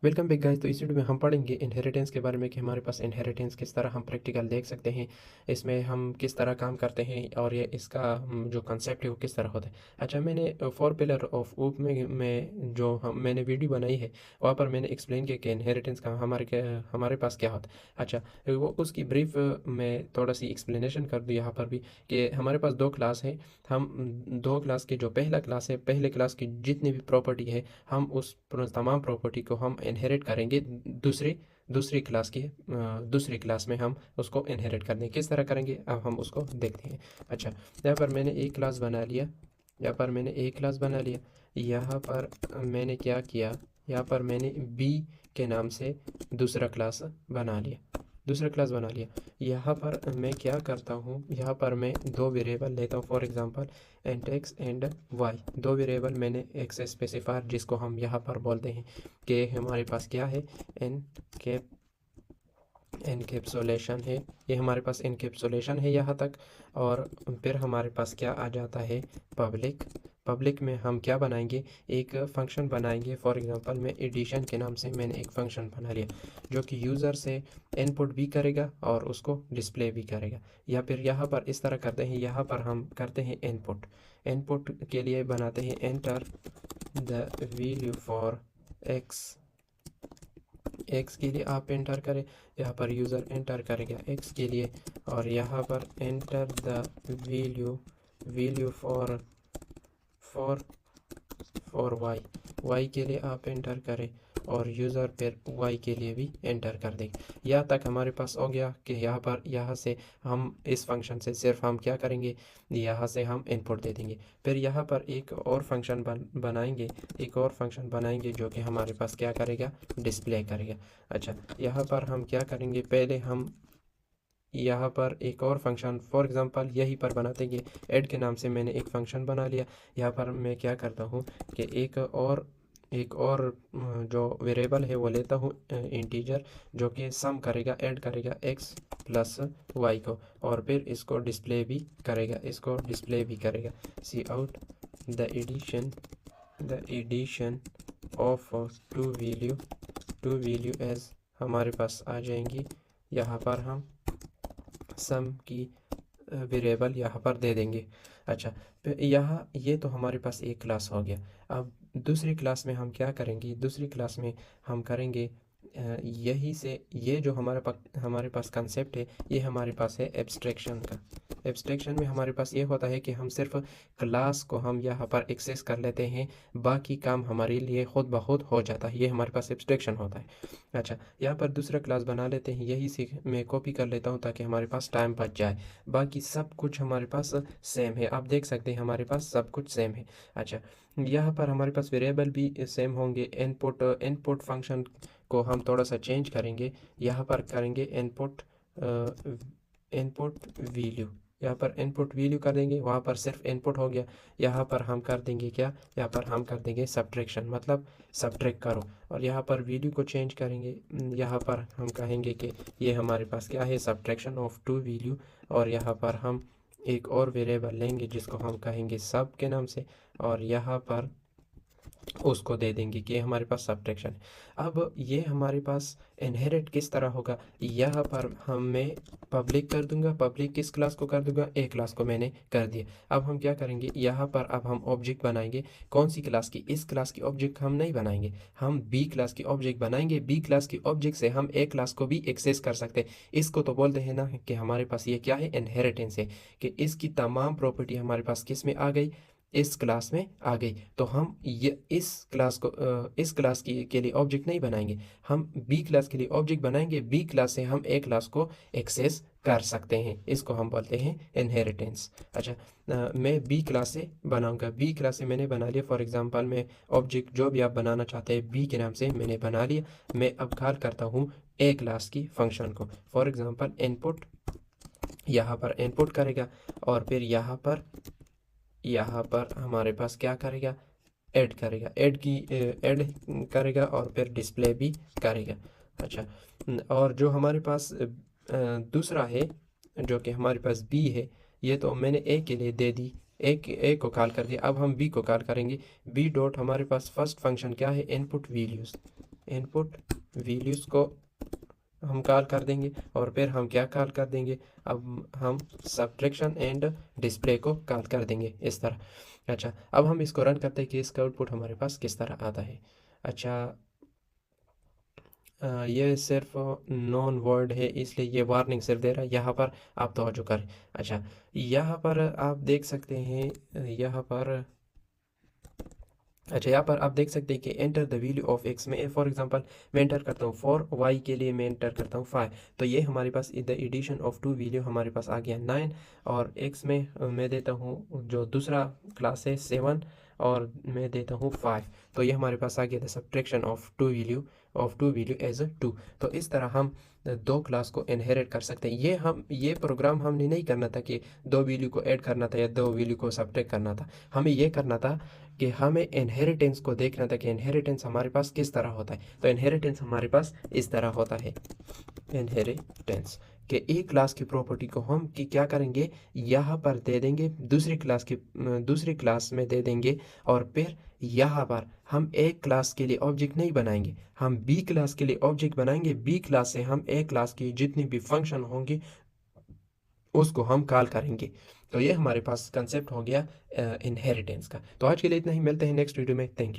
Welcome back guys. तो इस video में हम पढ़ेंगे इनहेरिटेंस के बारे में कि हमारे पास इनहेरिटेंस किस तरह हम प्रैक्टिकल देख सकते हैं, इसमें हम किस तरह काम करते हैं और ये इसका जो कंसेप्ट है वो किस तरह होता है। अच्छा, मैंने फोर पिलर ऑफ ऊप में जो मैंने वीडियो बनाई है वहाँ पर मैंने एक्सप्लेन किया कि इनहेरिटेंस का हमारे पास क्या होता है। अच्छा, वो उसकी ब्रीफ में थोड़ा सी एक्सप्लेनेशन कर दूँ यहाँ पर भी कि हमारे पास दो क्लास है। हम दो क्लास के जो पहला क्लास है, पहले क्लास की जितनी भी प्रॉपर्टी है हम उस तमाम प्रॉपर्टी को हम इनहेरिट करेंगे दूसरी दूसरी क्लास की दूसरी क्लास में हम उसको इनहेरिट कर देंगे। किस तरह करेंगे अब हम उसको देखते हैं। अच्छा, यहाँ पर मैंने एक क्लास बना लिया, यहाँ पर मैंने एक क्लास बना लिया। यहाँ पर मैंने क्या किया, यहाँ पर मैंने बी के नाम से दूसरा क्लास बना लिया, दूसरा क्लास बना लिया। यहाँ पर मैं क्या करता हूँ, यहाँ पर मैं दो वेरिएबल लेता हूँ। For example and X and Y, दो वेरिएबल मैंने एक्स स्पेसिफायर जिसको हम यहाँ पर बोलते हैं कि हमारे पास क्या है, एन कैप एनकैप्सुलेशन है। ये हमारे पास एनकैप्सुलेशन है यहाँ तक। और फिर हमारे पास क्या आ जाता है, पब्लिक। पब्लिक में हम क्या बनाएंगे, एक फंक्शन बनाएंगे। फॉर एग्जांपल मैं एडिशन के नाम से मैंने एक फंक्शन बना लिया जो कि यूज़र से इनपुट भी करेगा और उसको डिस्प्ले भी करेगा। या फिर यहाँ पर इस तरह करते हैं, यहाँ पर हम करते हैं इनपुट। इनपुट के लिए बनाते हैं enter the value for x. X के लिए आप एंटर करें, यहाँ पर यूज़र एंटर करेगा एक्स के लिए। और यहाँ पर enter the value value for for for Y. Y के लिए आप एंटर करें और यूज़र फिर वाई के लिए भी एंटर कर देंगे। यहाँ तक हमारे पास हो गया कि यहाँ से हम इस फंक्शन से सिर्फ हम क्या करेंगे, यहाँ से हम इनपुट दे देंगे। फिर यहाँ पर एक और फंक्शन बनाएंगे, एक और फंक्शन बनाएंगे जो कि हमारे पास क्या करेगा, डिस्प्ले करेगा। अच्छा, यहाँ पर हम क्या करेंगे, पहले हम यहाँ पर एक और फंक्शन फॉर एग्जांपल यहीं पर बना देंगे। ऐड के नाम से मैंने एक फंक्शन बना लिया। यहाँ पर मैं क्या करता हूँ कि एक और जो वेरिएबल है वो लेता हूँ इंटीजर, जो कि सम करेगा, ऐड करेगा एक्स प्लस वाई को और फिर इसको डिस्प्ले भी करेगा, इसको डिस्प्ले भी करेगा। See out the addition of two value as हमारे पास आ जाएंगी। यहाँ पर हम सम की वेरिएबल यहाँ पर दे देंगे। अच्छा, फिर यहाँ ये तो हमारे पास एक क्लास हो गया। अब दूसरी क्लास में हम क्या करेंगे, दूसरी क्लास में हम करेंगे यही से ये जो हमारे पास कंसेप्ट है, ये हमारे पास है एब्स्ट्रैक्शन का। एब्स्ट्रैक्शन में हमारे पास ये होता है कि हम सिर्फ क्लास को हम यहाँ पर एक्सेस कर लेते हैं, बाकी काम हमारे लिए खुद ब खुद हो जाता है। ये हमारे पास एब्स्ट्रैक्शन होता है। अच्छा, यहाँ पर दूसरा क्लास बना लेते हैं, यही से मैं कॉपी कर लेता हूँ ताकि हमारे पास टाइम बच जाए। बाकी सब कुछ हमारे पास सेम है, आप देख सकते हैं हमारे पास सब कुछ सेम है। अच्छा, यहाँ पर हमारे पास वेरिएबल भी सेम होंगे। इनपुट फंक्शन को हम थोड़ा सा चेंज करेंगे, यहाँ पर करेंगे इनपुट वैल्यू। यहाँ पर इनपुट वैल्यू कर देंगे, वहाँ पर सिर्फ इनपुट हो गया। यहाँ पर हम कर देंगे क्या, यहाँ पर हम कर देंगे सब्ट्रैक्शन, मतलब सब्ट्रैक्ट करो। और यहाँ पर वैल्यू को चेंज करेंगे, यहाँ पर हम कहेंगे कि ये हमारे पास क्या है, सब्ट्रैक्शन ऑफ टू वैल्यू। और यहाँ पर हम एक और वेरिएबल लेंगे जिसको हम कहेंगे सब के नाम से, और यहाँ पर उसको दे देंगे कि हमारे पास सब्ट्रैक्शन है। अब ये हमारे पास इनहेरिट किस तरह होगा, यहाँ पर मैं पब्लिक कर दूंगा। पब्लिक किस क्लास को कर दूंगा, ए क्लास को मैंने कर दिया। अब हम क्या करेंगे, यहाँ पर अब हम ऑब्जेक्ट बनाएंगे। कौन सी क्लास की, इस क्लास की ऑब्जेक्ट हम नहीं बनाएंगे, हम बी क्लास की ऑब्जेक्ट बनाएंगे। बी क्लास की ऑब्जेक्ट से हम ए क्लास को भी एक्सेस कर सकते हैं। इसको तो बोलते हैं ना कि हमारे पास ये क्या है, इनहेरिटेंस है, कि इसकी तमाम प्रॉपर्टी हमारे पास किस में आ गई, इस क्लास में आ गई। तो हम ये इस क्लास की के लिए ऑब्जेक्ट नहीं बनाएंगे, हम बी क्लास के लिए ऑब्जेक्ट बनाएंगे। बी क्लास से हम ए क्लास को एक्सेस कर सकते हैं, इसको हम बोलते हैं इनहेरिटेंस। अच्छा, मैं बी क्लास से बनाऊंगा, बी क्लास से मैंने बना लिया। फॉर एग्जांपल मैं ऑब्जेक्ट जो भी आप बनाना चाहते हैं बी के नाम से मैंने बना लिया। मैं अब कॉल करता हूँ ए क्लास की फंक्शन को। फॉर एग्जांपल इनपुट, यहाँ पर इनपुट करेगा और फिर यहाँ पर हमारे पास क्या करेगा, ऐड करेगा, ऐड करेगा और फिर डिस्प्ले भी करेगा। अच्छा, और जो हमारे पास दूसरा है जो कि हमारे पास बी है, ये तो मैंने ए के लिए दे दी, ए को कॉल कर दिया। अब हम बी को कॉल करेंगे। बी डॉट हमारे पास फर्स्ट फंक्शन क्या है, इनपुट वैल्यूज़। इनपुट वैल्यूज़ को हम कॉल कर देंगे और फिर हम क्या कॉल कर देंगे, अब हम सब्ट्रैक्शन एंड डिस्प्ले को कॉल कर देंगे इस तरह। अच्छा, अब हम इसको रन करते हैं कि इसका आउटपुट हमारे पास किस तरह आता है। अच्छा, ये सिर्फ नॉन वर्ड है इसलिए ये वार्निंग सिर्फ दे रहा है, यहाँ पर आप तवज्जो करें। अच्छा, यहाँ पर आप देख सकते हैं, यहाँ पर अच्छा यहाँ पर आप देख सकते हैं कि enter the value of x में फॉर एग्जांपल मैं एंटर करता हूँ 4, वाई के लिए मैं एंटर करता हूँ 5, तो ये हमारे पास the addition of two value हमारे पास आ गया 9, और एक्स में मैं देता हूँ जो दूसरा क्लास है 7 और मैं देता हूँ 5, तो ये हमारे पास आ गया the subtraction of two value as 2। तो इस तरह हम दो क्लास को इनहेरिट कर सकते हैं। ये प्रोग्राम हमने नहीं करना था कि दो वैल्यू को ऐड करना था या दो वैल्यू को सब्ट्रैक्ट करना था, हमें ये करना था कि हमें इनहेरिटेंस को देखना था कि इनहेरिटेंस हमारे पास किस तरह होता है। तो इनहेरिटेंस हमारे पास इस तरह होता है, इनहेरिटेंस कि एक क्लास की प्रॉपर्टी को हम कि क्या करेंगे, यहाँ पर दे देंगे, दूसरी क्लास में दे देंगे, और फिर यहाँ पर हम एक क्लास के लिए ऑब्जेक्ट नहीं बनाएंगे, हम बी क्लास के लिए ऑब्जेक्ट बनाएंगे। बी क्लास से हम ए क्लास की जितनी भी फंक्शन होंगी उसको हम कॉल करेंगे। तो ये हमारे पास कंसेप्ट हो गया इनहेरिटेंस का। तो आज के लिए इतना ही, मिलते हैं नेक्स्ट वीडियो में। Thank you.